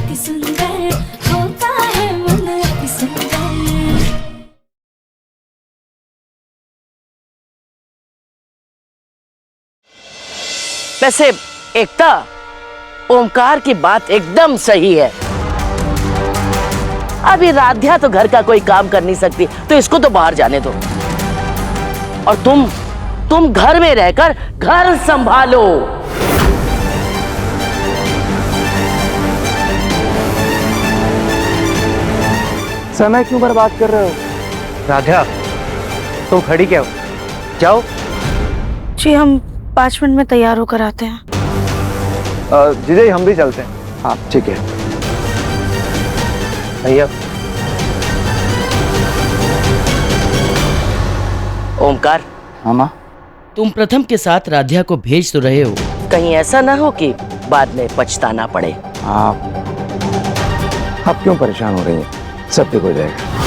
अति सुंदर होता है मन अति सुंदर। वैसे एकता, ओमकार की बात एकदम सही है। अभी राध्या तो घर का कोई काम कर नहीं सकती, तो इसको तो बाहर जाने दो। और तुम घर में रहकर घर संभालो। समय क्यों बर्बाद कर रहे हो? राधा, तुम खड़ी क्या हो? जाओ। जी हम 5 मिनट में तैयार होकर आते हैं। जीजा जी हम भी चलते हैं। हाँ ठीक है भैया। ओमकार। हाँ माँ। तुम प्रथम के साथ राध्या को भेज तो रहे हो, कहीं ऐसा ना हो कि बाद में पछताना पड़े। आप क्यों परेशान हो रही हैं? सब ठीक हो जाएगा।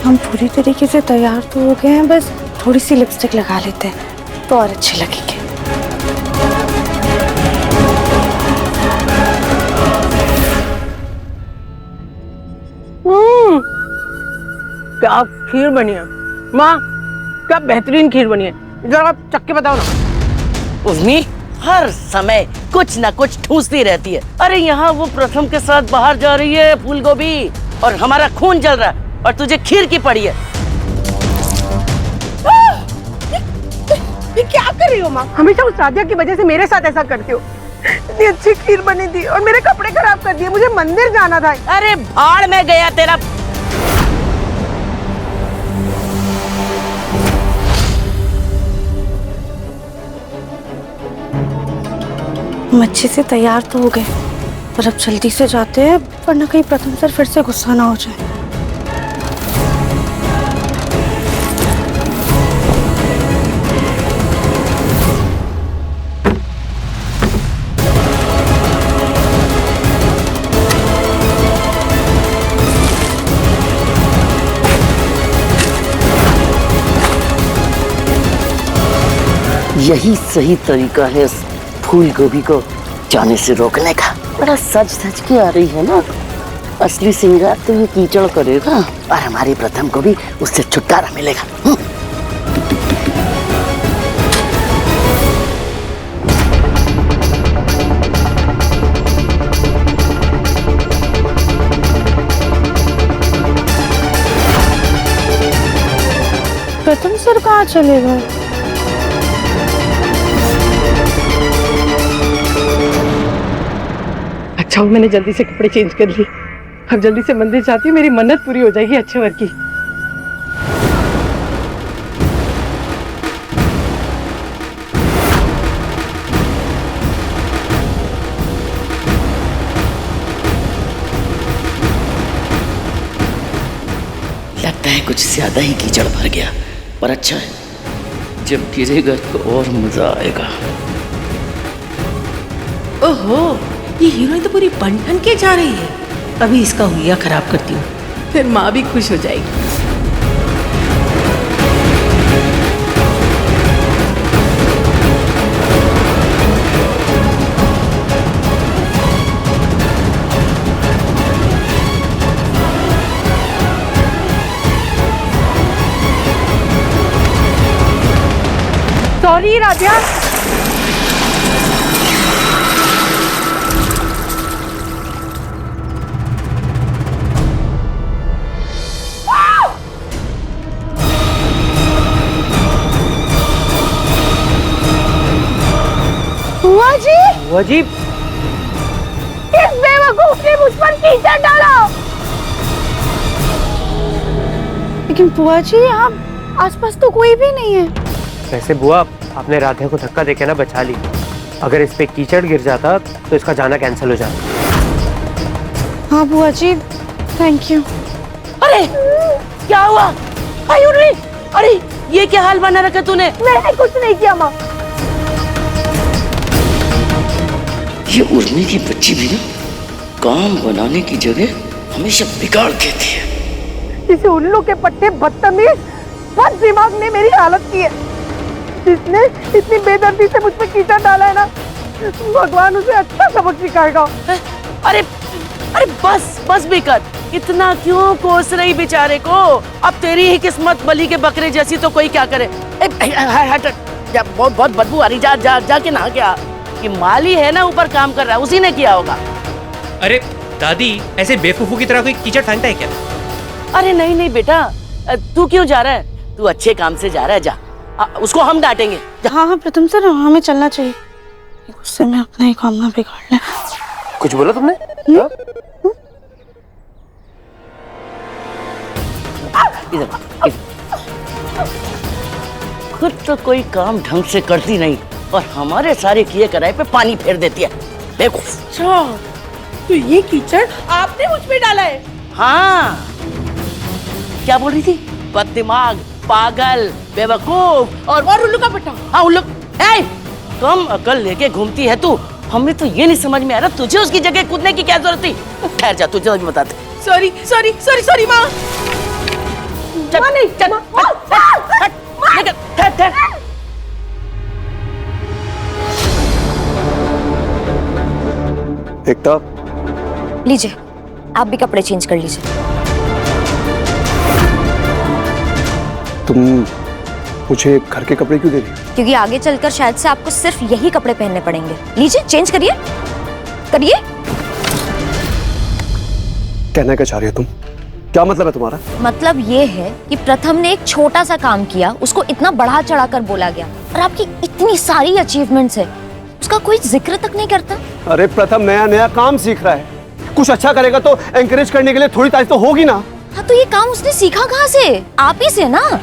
हम पूरी तरीके से तैयार तो हो गए हैं, बस थोड़ी सी लिपस्टिक लगा लेते हैं तो और अच्छे लगेंगे। क्या खीर बनी है माँ, क्या बेहतरीन खीर बनी है। जरा आप चख के बताओ ना। उर्मी हर समय कुछ ना कुछ ठूसती रहती है। अरे यहाँ वो प्रथम के साथ बाहर जा रही है फूल गोभी, और हमारा खून जल रहा है, और तुझे खीर की पड़ी है। ये क्या कर रही हो माँ? हमेशा उस राधिया की वजह से मेरे साथ ऐसा करती हो। इतनी अच्छी खीर बनी थी और मेरे कपड़े खराब कर दिए। मुझे मंदिर जाना था। अरे भाड़ में गया तेरा। हम अच्छे से तैयार तो हो गए, पर अब जल्दी से जाते हैं वरना कहीं प्रथम सर फिर से गुस्सा ना हो जाए। यही सही तरीका है इस फूल गोभी को जाने से रोकने का। बड़ा सज धज के आ रही है ना, असली सिंगार तो ये कीचड़ करेगा, और हमारी प्रथम को भी उससे छुटकारा मिलेगा। प्रथम सर कहाँ चले गए? अच्छा मैंने जल्दी से कपड़े चेंज कर लिए। अब जल्दी से मंदिर जाती हूँ, मेरी मन्नत पूरी हो जाएगी अच्छे वर की। लगता है कुछ ज्यादा ही कीचड़ भर गया, पर अच्छा है, जब गिरेगा तो और मजा आएगा। ओहो, ये हीरोइन तो पूरी बन के जा रही है। अभी इसका हुलिया खराब करती हूँ, फिर माँ भी खुश हो जाएगी। सॉरी राधिया। बुआ जी, इस बेवकूफ ने मुझ पर कीचड़ डाला। लेकिन बुआ जी यहाँ आसपास तो कोई भी नहीं है। वैसे बुआ आपने राधा को धक्का देके ना बचा ली। अगर इस पे कीचड़ गिर जाता तो इसका जाना कैंसिल हो जाता। हाँ बुआ जी, थैंक यू। अरे क्या हुआ? आई उर्मी, अरे ये क्या हाल बना रखा तूने? मैंने कुछ नहीं किया माँ। ये उर्मी की बच्ची भी ना काम बनाने की जगह हमेशा बिगाड़ देती है। इसे उल्लू के पट्टे बदतमीज बद दिमाग ने मेरी हालत की है। जिसने इतनी बेदर्दी से मुझ पे कीचड़ डाला है ना, भगवान उसे अच्छा सबक सिखाएगा। अरे अरे बस बस बेकर, इतना क्यों कोस रही बेचारे को? अब तेरी ही किस्मत बलि के बकरे जैसी तो कोई क्या करे। हट, बहुत बहुत बदबू आ रही, जा जा जाके नहा के आ। कि माली है ना ऊपर काम कर रहा है, उसी ने किया होगा। अरे दादी, ऐसे बेवकूफों की तरह कोई कीचड़ फेंकता है क्या? अरे नहीं नहीं बेटा, तू क्यों जा रहा है? तू अच्छे काम से जा रहा है, जा। उसको हम डांटेंगे। हाँ हाँ प्रथम सर, हमें चलना चाहिए। गुस्से में अपना ही काम ना बिगाड़ ले। कुछ बोला तुमने? इधर खुद तो कोई काम ढंग से करती नहीं और हमारे सारे किए कराए पे पानी फेर देती है। देखो। अच्छा, तो ये कीचड़ आपने मुझ पे डाला है? हाँ, क्या बोल रही थी? बददिमाग, पागल, बेवकूफ और उल्लू का पट्टा। हाँ उल्लू। कम अकल लेके घूमती है तू। हमें तो ये नहीं समझ में आ रहा तुझे उसकी जगह कूदने की क्या जरूरत थी? ठहर जा, तुझे अभी बताते। सॉरी सॉरी सॉरी सॉरी माँ। चल नहीं चल, ठहर ठहर। एकता, लीजिए, आप भी कपड़े चेंज कर लीजिए। तुम मुझे घर के कपड़े क्यों दे रही हो? क्योंकि आगे चलकर शायद से आपको सिर्फ यही कपड़े पहनने पड़ेंगे। लीजिए, चेंज करिए करिए। कहना क्या चाह रही हो तुम? क्या मतलब है तुम्हारा? मतलब ये है कि प्रथम ने एक छोटा सा काम किया, उसको इतना बढ़ा चढ़ा कर बोला गया, और आपकी इतनी सारी अचीवमेंट्स है, उसका कोई जिक्र तक नहीं करता। अरे प्रथम नया नया काम सीख रहा है, कुछ अच्छा करेगा तो एंकरेज करने के लिए थोड़ी तारीफ तो होगी ना। हाँ, तो ये काम उसने सीखा कहाँ से? आप ही से ना।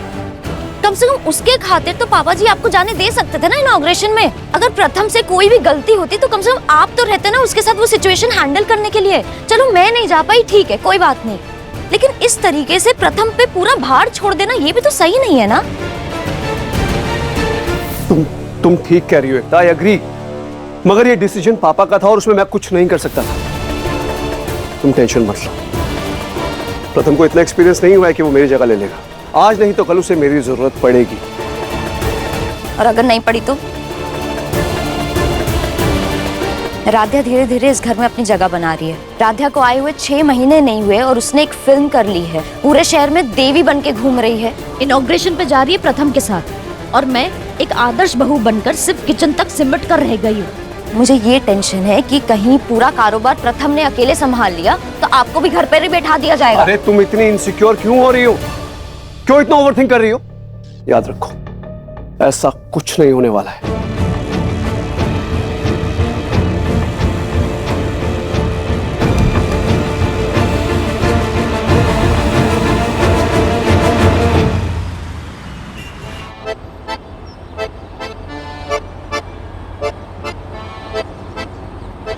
कम से कम उसके खातिर तो पापा जी आपको जाने दे सकते थे ना इनॉग्रेशन में। अगर प्रथम से कोई भी गलती होती तो कम से कम आप तो रहते ना उसके साथ वो सिचुएशन हैंडल करने के लिए। चलो मैं नहीं जा पाई, ठीक है, कोई बात नहीं, लेकिन इस तरीके से प्रथम पे पूरा भार छोड़ देना ये भी तो सही नहीं है ना। तुम ठीक कह रही हो एकता, आई एग्री, मगर ये डिसीजन पापा का था और उसमें मैं कुछ नहीं कर सकता था। तुम टेंशन मत लो, प्रथम को इतना एक्सपीरियंस नहीं हुआ है कि वो मेरी जगह ले लेगा। आज नहीं तो कल उसे मेरी जरूरत पड़ेगी। और अगर नहीं पड़ी तो? राध्या धीरे धीरे इस घर में अपनी जगह बना रही है। राध्या को आए हुए 6 महीने नहीं हुए और उसने एक फिल्म कर ली है, पूरे शहर में देवी बन के घूम रही है, इनॉग्रेशन पे जा रही है प्रथम के साथ, और मैं एक आदर्श बहू बनकर सिर्फ किचन तक सिमट कर रह गई हूँ। मुझे ये टेंशन है कि कहीं पूरा कारोबार प्रथम ने अकेले संभाल लिया तो आपको भी घर पर ही बैठा दिया जाएगा। अरे तुम इतनी इनसिक्योर क्यों हो रही हो? क्यों इतना ओवरथिंक कर रही हो? याद रखो, ऐसा कुछ नहीं होने वाला है।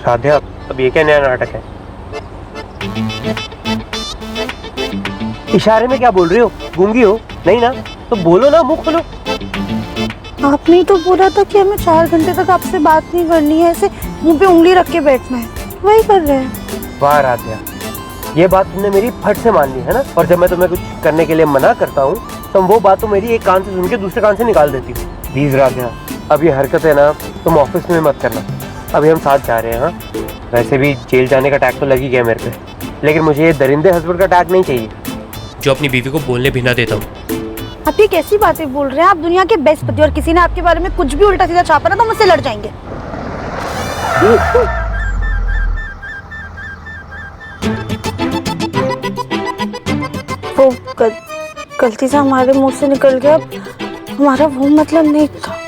राध्या, अब ये क्या नया नाटक है? इशारे में क्या बोल रही हो? गूंगी हो? नहीं ना, तो बोलो ना, मुंह खोलो। आपने ही तो बोला था कि हमें 4 घंटे तक आपसे बात नहीं करनी है, ऐसे मुंह पे उंगली रख के बैठना है, वही कर रहे हैं। वाह राध्या, ये बात तुमने मेरी फट से मान ली है ना। और जब मैं तुम्हें कुछ करने के लिए मना करता हूँ तो वो बात तो मेरी एक कान से सुन के दूसरे कान से निकाल देती हूँ। प्लीज राध्या, अब ये हरकत है ना तुम ऑफिस में मत करना। अभी हम साथ जा रहे हैं। हाँ, वैसे भी जेल जाने का टैग तो लग ही गया मेरे पे, लेकिन मुझे ये दरिंदे हस्बैंड का टैग नहीं चाहिए जो अपनी बीवी को बोलने भी ना देता हूँ। आप ये कैसी बातें बोल रहे हैं? आप दुनिया के बेस्ट पति, और किसी ने आपके बारे में कुछ भी उल्टा सीधा छापा ना तो मुझसे लड़ जाएंगे। वो गलती से हमारे मुंह से निकल गया, हमारा वो मतलब नहीं था।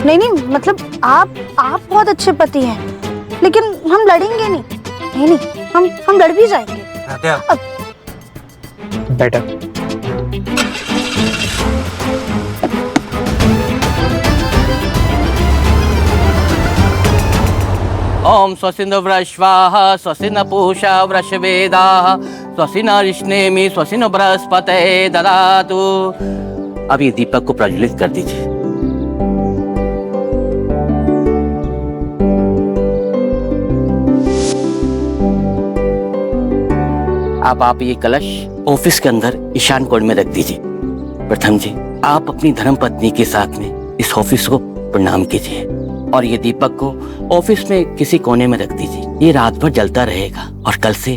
नहीं, मतलब आप बहुत अच्छे पति हैं, लेकिन हम लड़ेंगे नहीं, हम लड़ भी जाएंगे। बेटा, ओम स्वस्ति न वृश्वाहा स्वस्ति न पूषा वृषवेदाः स्वस्ति न रिष्णेमि स्वस्ति न बृहस्पतये ददातु। अब ये दीपक को प्रज्वलित कर दीजिए। अब आप ये कलश ऑफिस के अंदर ईशान कोण में रख दीजिए। प्रथम जी, आप अपनी धर्म पत्नी के साथ में इस ऑफिस को प्रणाम कीजिए और ये दीपक को ऑफिस में किसी कोने में रख दीजिए। ये रात भर जलता रहेगा और कल से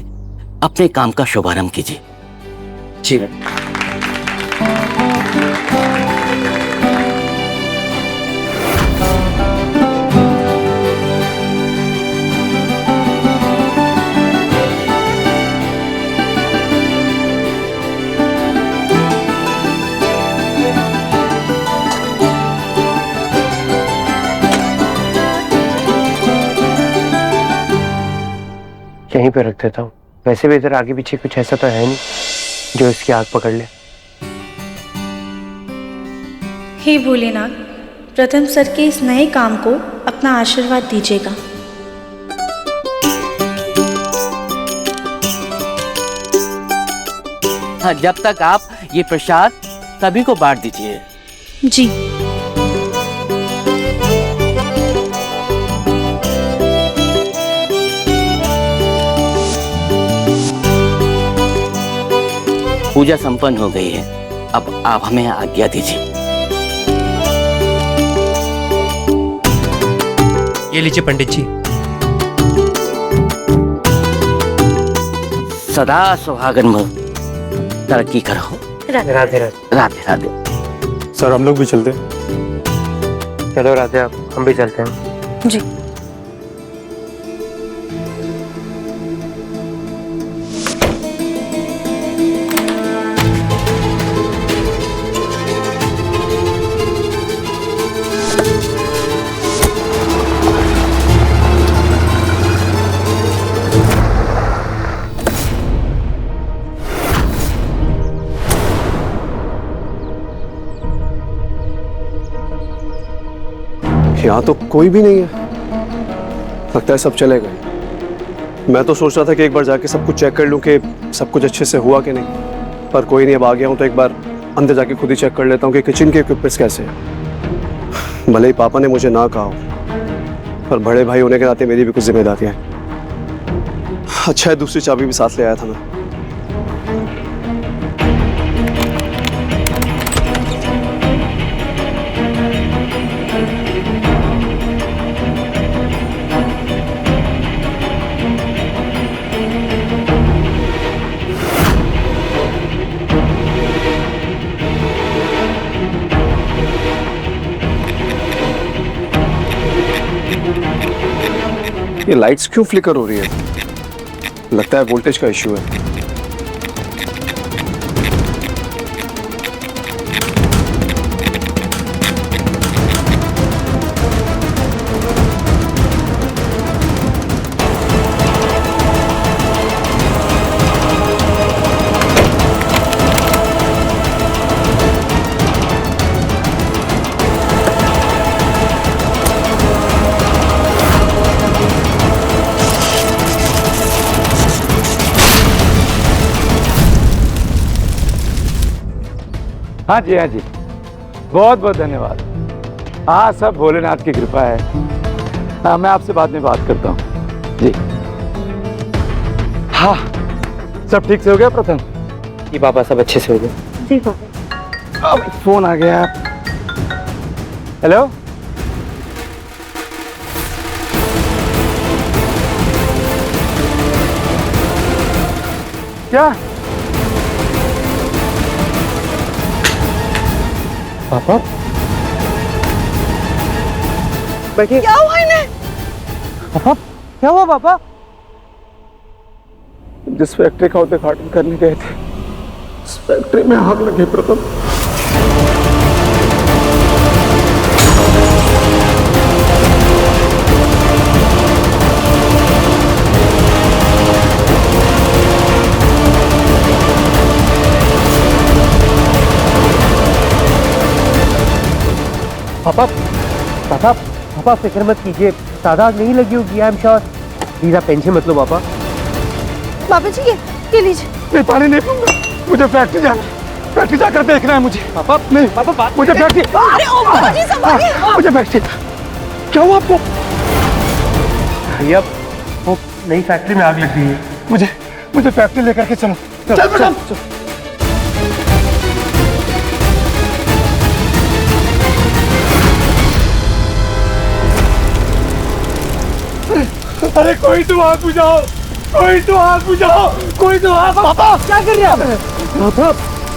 अपने काम का शुभारंभ कीजिए। जी। यहीं पे रख देता हूँ। वैसे भी इधर आगे पीछे कुछ ऐसा तो है नहीं जो इसकी आग पकड़ ले। हे भोलेनाथ, प्रथम सर के इस नए काम को अपना आशीर्वाद दीजिएगा। हाँ, जब तक आप ये प्रसाद सभी को बांट दीजिए। जी। पूजा संपन्न हो गई है, अब आप हमें आज्ञा दीजिए। ये लीजिए पंडित जी। सदा सुहागन भव, तरक्की करो। राधे राधे। राधे राधे। सर हम लोग भी चलते। चलो राधे, हम भी चलते हैं। जी। यहाँ तो कोई भी नहीं है, लगता है सब चले गए। मैं तो सोच रहा था कि एक बार जाके सब कुछ चेक कर लूं कि सब कुछ अच्छे से हुआ कि नहीं, पर कोई नहीं। अब आ गया हूं तो एक बार अंदर जाके खुद ही चेक कर लेता हूं कि किचन के इक्विपमेंट्स कैसे हैं। भले ही पापा ने मुझे ना कहा हो, पर बड़े भाई होने के नाते मेरी भी कुछ जिम्मेदारियां हैं। अच्छा है दूसरी चाबी भी साथ ले आया था मैं। ये लाइट्स क्यों फ्लिकर हो रही है? लगता है वोल्टेज का इश्यू है। हाँ जी, हाँ जी, बहुत बहुत धन्यवाद। हाँ, सब भोलेनाथ की कृपा है। हाँ, मैं आपसे बाद में बात करता हूँ जी। हाँ, सब ठीक से हो गया प्रथम? ये पापा सब अच्छे से हो गए। जी पापा। अब फोन आ गया। हेलो, क्या पापा? बैठिए। क्या हुआ इन्हें? पापा, क्या हुआ पापा? जिस फैक्ट्री का उद्घाटन करने गए थे, उस फैक्ट्री में आग लगी प्रथम। पापा, पापा, पापा फिक्र मत कीजिए, ज्यादा आग नहीं लगी होगी, आई एम श्योर। प्लीज आप टेंशन मत लो पापा। बाबा जी ये लीजिए। मैं पानी नहीं पीऊंगा, मुझे फैक्ट्री जाना, फैक्ट्री जाकर देखना है मुझे। पापा नहीं पापा मुझे फैक्ट्री, अरे ओ बाबा जी संभालिए। मुझे फैक्ट्री। क्या हुआ आपको? भैया वो नई फैक्ट्री में आग लग गई है। मुझे फैक्ट्री लेकर के चलो। चल। अरे कोई तो आग बुझाओ, कोई तो आग बुझाओ, कोई तो आग। पापा क्या कर रहे हैं आप?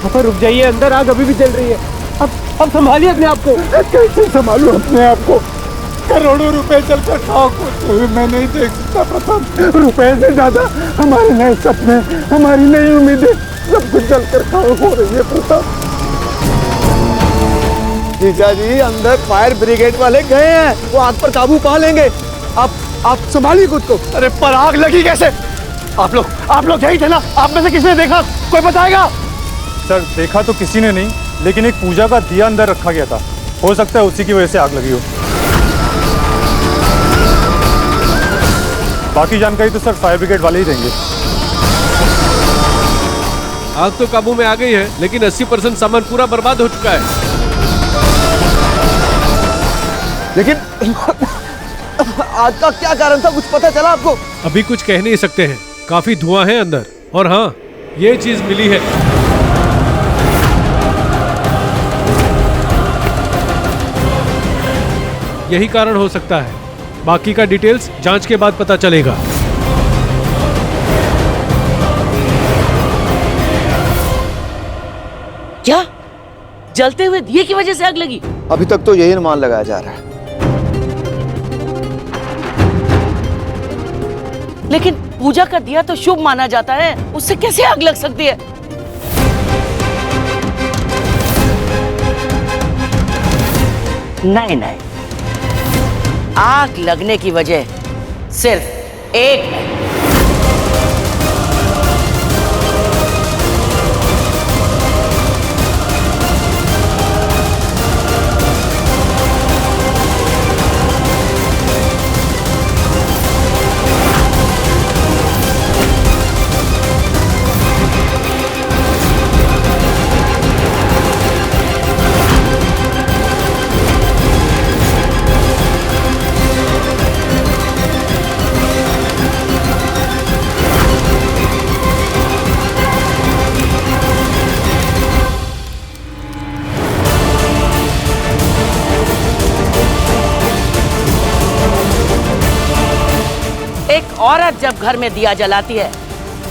पापा रुक जाइए, अंदर आग अभी भी जल रही है। अब संभालिए अपने आप को। कैसे संभालूं अपने आप को? करोड़ों रुपए चलकर खाओ होते हुए मैं नहीं देख सकता प्रथम। रुपए से ज्यादा हमारे नए सपने, हमारी नई उम्मीदें सब कुछ जलकर खाओ हो रही है प्रथम। जीजा जी अंदर फायर ब्रिगेड वाले गए हैं, वो आग पर काबू पा लेंगे। आप संभालिए खुद को। अरे पर आग लगी कैसे? आप लोग यही थे ना? आप में से किसने देखा? कोई बताएगा? सर देखा तो किसी ने नहीं, लेकिन एक पूजा का दिया अंदर रखा गया था, हो सकता है उसी की वजह से आग लगी हो। बाकी जानकारी तो सर फायर ब्रिगेड वाले ही देंगे। आग तो काबू में आ गई है, लेकिन 80% सामान पूरा बर्बाद हो चुका है। लेकिन आग का क्या कारण था, कुछ पता चला आपको? अभी कुछ कह नहीं सकते हैं, काफी धुआं है अंदर। और हाँ, ये चीज मिली है। यही कारण हो सकता है, बाकी का डिटेल्स जांच के बाद पता चलेगा। क्या जलते हुए दिए की वजह से आग लगी? अभी तक तो यही अनुमान लगाया जा रहा है। लेकिन पूजा का दिया तो शुभ माना जाता है, उससे कैसे आग लग सकती है? नहीं, आग लगने की वजह सिर्फ एक है। औरत जब घर में दिया जलाती है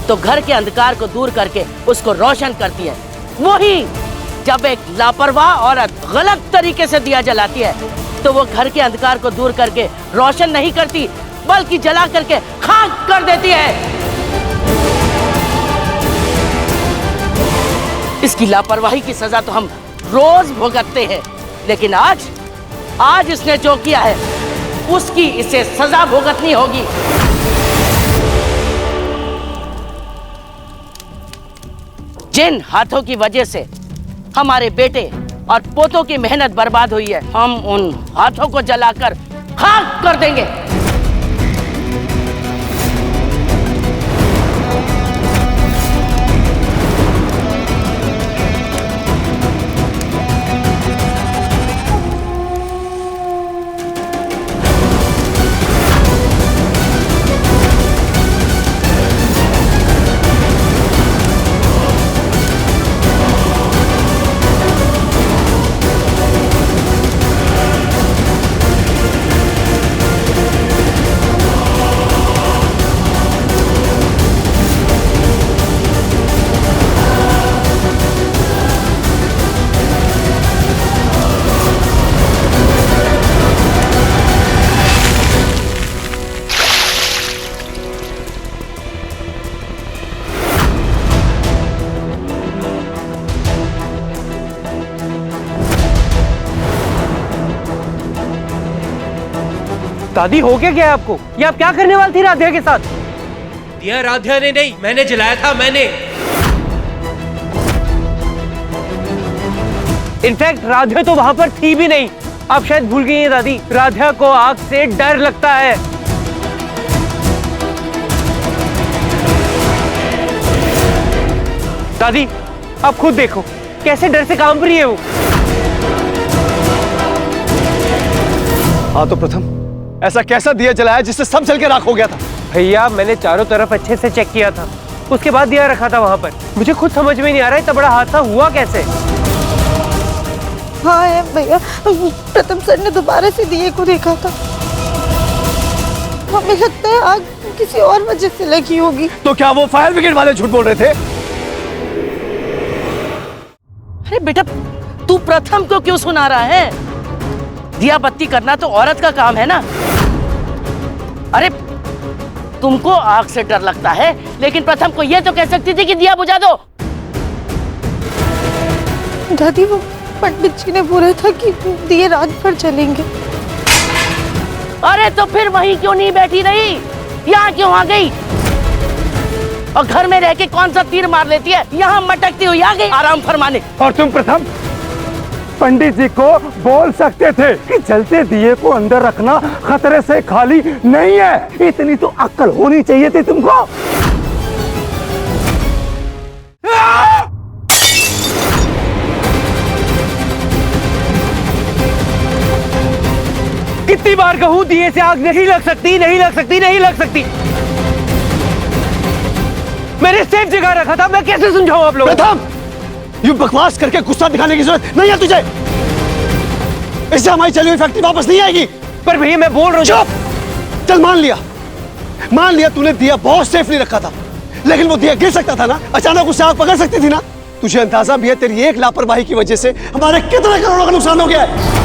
तो घर के अंधकार को दूर करके उसको रोशन करती है। वही जब एक लापरवाह औरत गलत तरीके से दिया जलाती है तो वो घर के अंधकार को दूर करके रोशन नहीं करती, बल्कि जला करके खाक कर देती है। इसकी लापरवाही की सजा तो हम रोज भुगतते हैं, लेकिन आज इसने जो किया है उसकी इसे सजा भुगतनी होगी। जिन हाथों की वजह से हमारे बेटे और पोतों की मेहनत बर्बाद हुई है, हम उन हाथों को जलाकर खाक कर देंगे। दादी हो क्या गया आपको? ये आप क्या करने वाली थी राधिया के साथ? दिया राधिया ने नहीं, मैंने जलाया था, मैंने। इनफैक्ट राधिया तो वहां पर थी भी नहीं, आप शायद भूल गई हैं दादी, राधा को आग से डर लगता है। दादी आप खुद देखो कैसे डर से कांप रही है वो। हाँ तो प्रथम, ऐसा कैसा दिया जलाया जिससे सब जल के राख हो गया था? भैया मैंने चारों तरफ अच्छे से चेक किया था, उसके बाद दिया रखा था वहां पर। मुझे खुद समझ में नहीं आ रहा है इतना बड़ा हादसा हुआ कैसे। हाँ है भैया, प्रथम सर ने दोबारा से दिए को देखा था। हमें लगता है आग किसी और वजह से लगी होगी। तो क्या वो फायर ब्रिगेड वाले झूठ बोल रहे थे? अरे बेटा, तू प्रथम को क्यों सुना रहा है? दिया बत्ती करना तो औरत का काम है ना। अरे तुमको आग से डर लगता है, लेकिन प्रथम को यह तो कह सकती थी कि दिया बुझा दो। दादी वो पंडित जी ने बोला था कि दिए रात भर चलेंगे। अरे तो फिर वहीं क्यों नहीं बैठी रही, यहाँ क्यों आ गई? और घर में रह के कौन सा तीर मार लेती है, यहाँ मटकती हुई आ गई आराम फरमाने। और तुम प्रथम पंडित जी को बोल सकते थे कि जलते दिए को अंदर रखना खतरे से खाली नहीं है। इतनी तो अक्ल होनी चाहिए थी तुमको। कितनी बार कहूं दिए से आग नहीं लग सकती, नहीं लग सकती, नहीं लग सकती। मैंने सेफ जगह रखा था, मैं कैसे समझाऊं आप लोगों? प्रथम, यूं बकवास करके गुस्सा दिखाने की जरूरत नहीं है तुझे। इससे हमारी चली हुई फैक्ट्री वापस नहीं आएगी। पर भैया मैं बोल रहा हूं। चुप! चल मान लिया तूने दिया बहुत सेफली रखा था, लेकिन वो दिया गिर सकता था ना, अचानक उससे आग पकड़ सकती थी ना। तुझे अंदाजा भी है तेरी एक लापरवाही की वजह से हमारे कितने करोड़ों का नुकसान हो गया है।